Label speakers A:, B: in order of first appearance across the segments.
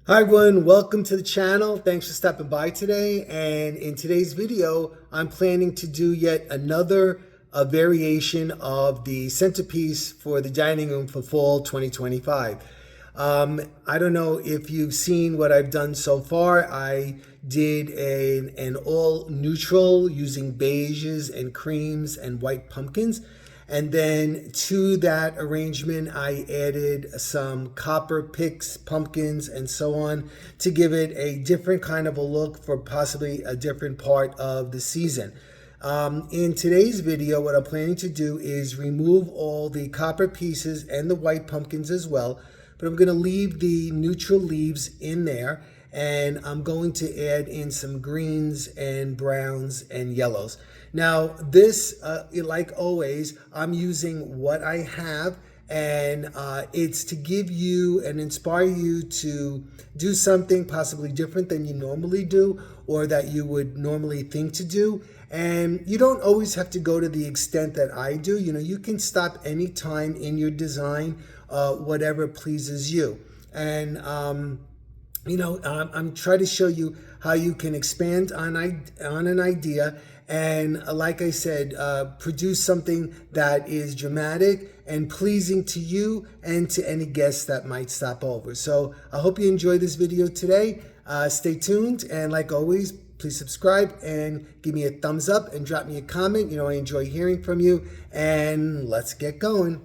A: Hi everyone, welcome to the channel. Thanks for stopping by today. And in today's video, I'm planning to do yet another variation of the centerpiece for the dining room for fall 2025. I don't know if you've seen what I've done so far. I did an all neutral using beiges and creams and white pumpkins. And then to that arrangement, I added some copper picks, pumpkins, and so on to give it a different kind of a look for possibly a different part of the season. In today's video, what I'm planning to do is remove all the copper pieces and the white pumpkins as well, but I'm going to leave the neutral leaves in there, and I'm going to add in some greens and browns and yellows. Now this, like always, I'm using what I have, and it's to give you and inspire you to do something possibly different than you normally do or that you would normally think to do. And you don't always have to go to the extent that I do. You know, you can stop any time in your design, whatever pleases you. And I'm trying to show you how you can expand on an idea and, like I said, produce something that is dramatic and pleasing to you and to any guests that might stop over. So I hope you enjoy this video today. Stay tuned, and like always, please subscribe and give me a thumbs up and drop me a comment. You know, I enjoy hearing from you, and let's get going.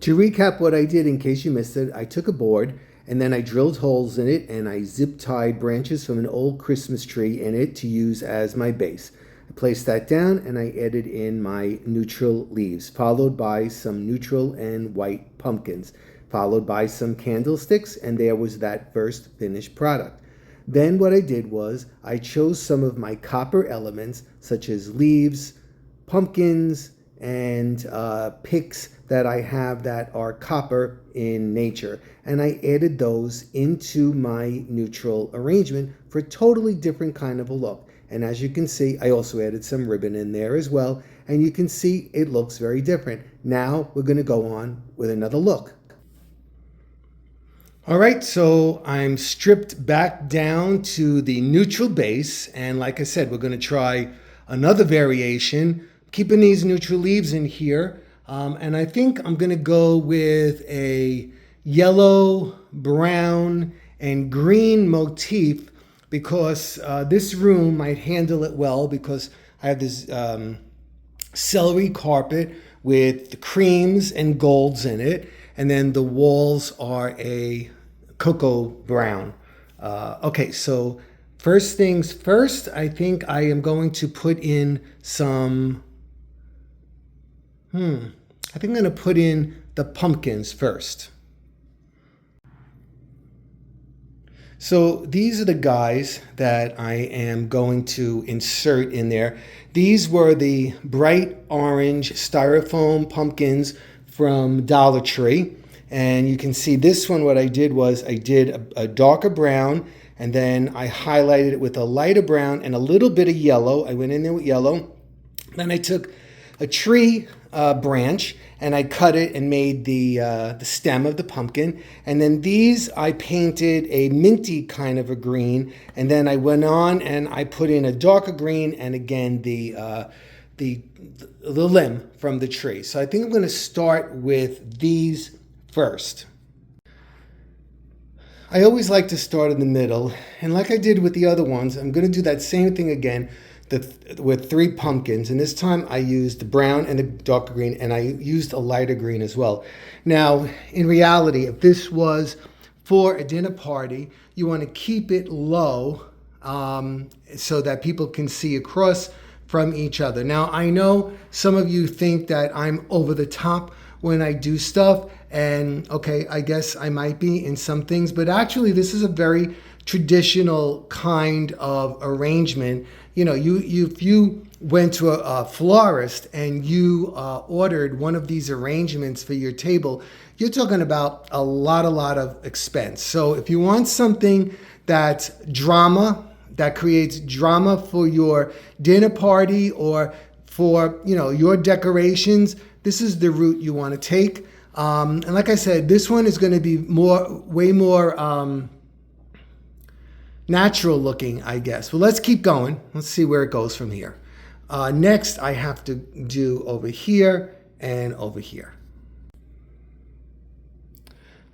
A: To recap what I did, in case you missed it, I took a board and then I drilled holes in it and I zip tied branches from an old Christmas tree in it to use as my base. I placed that down and I added in my neutral leaves, followed by some neutral and white pumpkins, followed by some candlesticks, and there was that first finished product. Then what I did was I chose some of my copper elements such as leaves, pumpkins, and picks that I have that are copper in nature, and I added those into my neutral arrangement for a totally different kind of a look. And as you can see, I also added some ribbon in there as well, and you can see it looks very different. Now we're going to go on with another look. All right, so I'm stripped back down to the neutral base, and like I said, we're going to try another variation, keeping these neutral leaves in here. And I think I'm going to go with a yellow, brown, and green motif because this room might handle it well, because I have this celery carpet with the creams and golds in it, and then the walls are a cocoa brown. Okay, so first things first, I think I am going to put in some I think I'm going to put in the pumpkins first. So these are the guys that I am going to insert in there. These were the bright orange styrofoam pumpkins from Dollar Tree. And you can see this one, what I did was I did a darker brown, and then I highlighted it with a lighter brown and a little bit of yellow. I went in there with yellow. Then I took a tree branch and I cut it and made the stem of the pumpkin. And then these I painted a minty kind of a green, and then I went on and I put in a darker green and again the limb from the tree. So I think I'm going to start with these first. I always like to start in the middle, and like I did with the other ones, I'm going to do that same thing again with three pumpkins, and this time I used the brown and the darker green, and I used a lighter green as well. Now, in reality, if this was for a dinner party, you want to keep it low so that people can see across from each other. Now, I know some of you think that I'm over the top when I do stuff, and okay, I guess I might be in some things, but actually this is a very traditional kind of arrangement. You know, if you went to a florist and you ordered one of these arrangements for your table, you're talking about a lot of expense. So if you want something that's drama, that creates drama for your dinner party or for, you know, your decorations, this is the route you want to take. And like I said, this one is going to be way more natural looking, I guess. Well, let's keep going. Let's see where it goes from here. Next, I have to do over here and over here.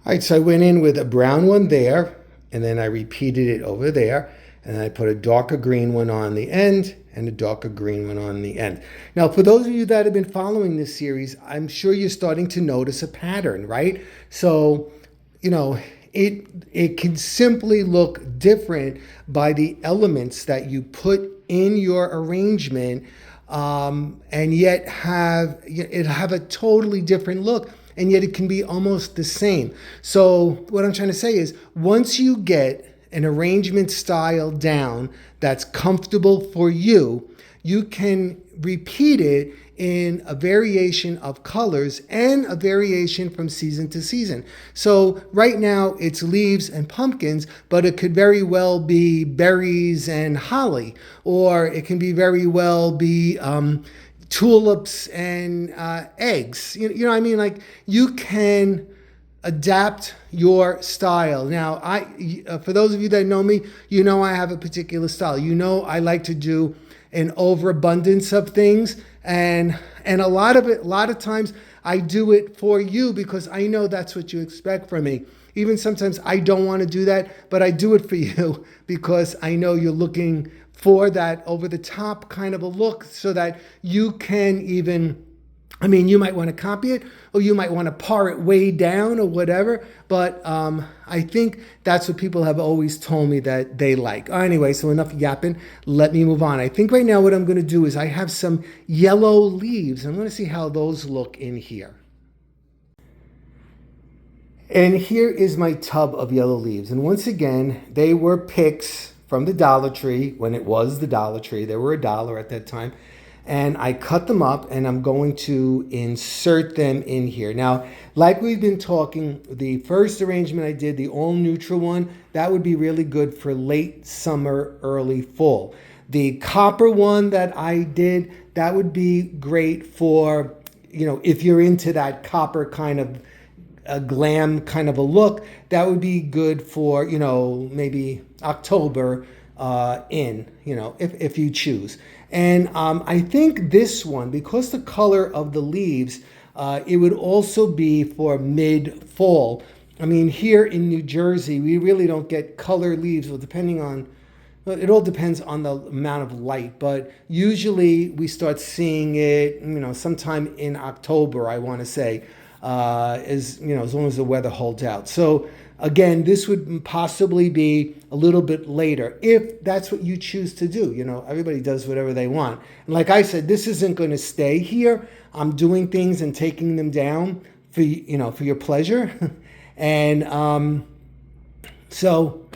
A: All right, so I went in with a brown one there, and then I repeated it over there, and I put a darker green one on the end and a darker green one on the end. Now, for those of you that have been following this series, I'm sure you're starting to notice a pattern, right? So, you know, it can simply look different by the elements that you put in your arrangement, and yet have a totally different look, and yet it can be almost the same. So what I'm trying to say is, once you get an arrangement style down that's comfortable for you, you can repeat it in a variation of colors and a variation from season to season. So right now it's leaves and pumpkins, but it could very well be berries and holly, or it can be very well be tulips and eggs. You know what I mean? Like, you can adapt your style. Now, for those of you that know me, you know I have a particular style. You know I like to do an overabundance of things, and a lot of times I do it for you because I know that's what you expect from me. Even sometimes I don't want to do that, but I do it for you because I know you're looking for that over the top kind of a look, so that you can even, I mean, you might want to copy it, or you might want to par it way down or whatever, but I think that's what people have always told me that they like. Anyway, so enough yapping. Let me move on. I think right now what I'm going to do is I have some yellow leaves. I'm going to see how those look in here. And here is my tub of yellow leaves. And once again, they were picks from the Dollar Tree when it was the Dollar Tree. They were $1 at that time. And I cut them up, and I'm going to insert them in here. Now, like we've been talking, the first arrangement I did, the all neutral one, that would be really good for late summer, early fall. The copper one that I did, that would be great for, you know, if you're into that copper kind of a glam kind of a look, that would be good for, you know, maybe October if you choose. And I think this one, because the color of the leaves, it would also be for mid-fall. I mean, here in New Jersey, we really don't get color leaves. Well, it all depends on the amount of light, but usually we start seeing it, you know, sometime in October, I want to say, as long as the weather holds out. So again, this would possibly be a little bit later if that's what you choose to do. You know, everybody does whatever they want. And like I said, this isn't going to stay here. I'm doing things and taking them down for your pleasure. And so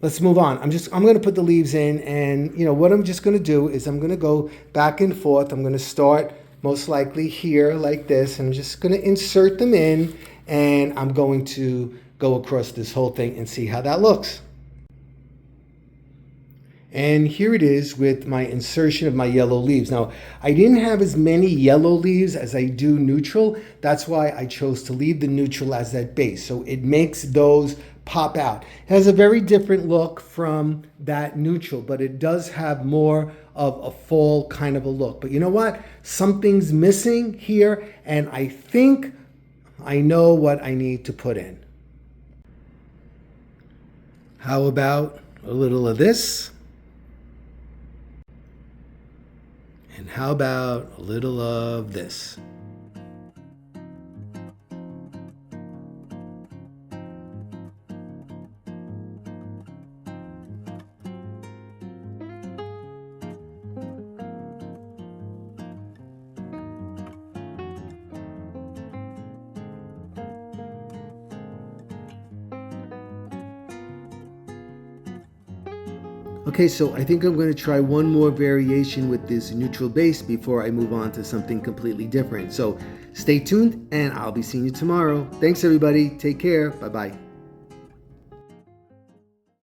A: let's move on. I'm going to put the leaves in, and what I'm just going to do is I'm going to go back and forth. I'm going to start most likely here like this, and I'm just going to insert them in, and I'm going to go across this whole thing and see how that looks. And here it is with my insertion of my yellow leaves. Now, I didn't have as many yellow leaves as I do neutral. That's why I chose to leave the neutral as that base. So it makes those pop out. It has a very different look from that neutral, but it does have more of a fall kind of a look. But you know what? Something's missing here, and I think I know what I need to put in. How about a little of this? And how about a little of this? Okay, so I think I'm going to try one more variation with this neutral base before I move on to something completely different. So stay tuned, and I'll be seeing you tomorrow. Thanks, everybody. Take care. Bye-bye.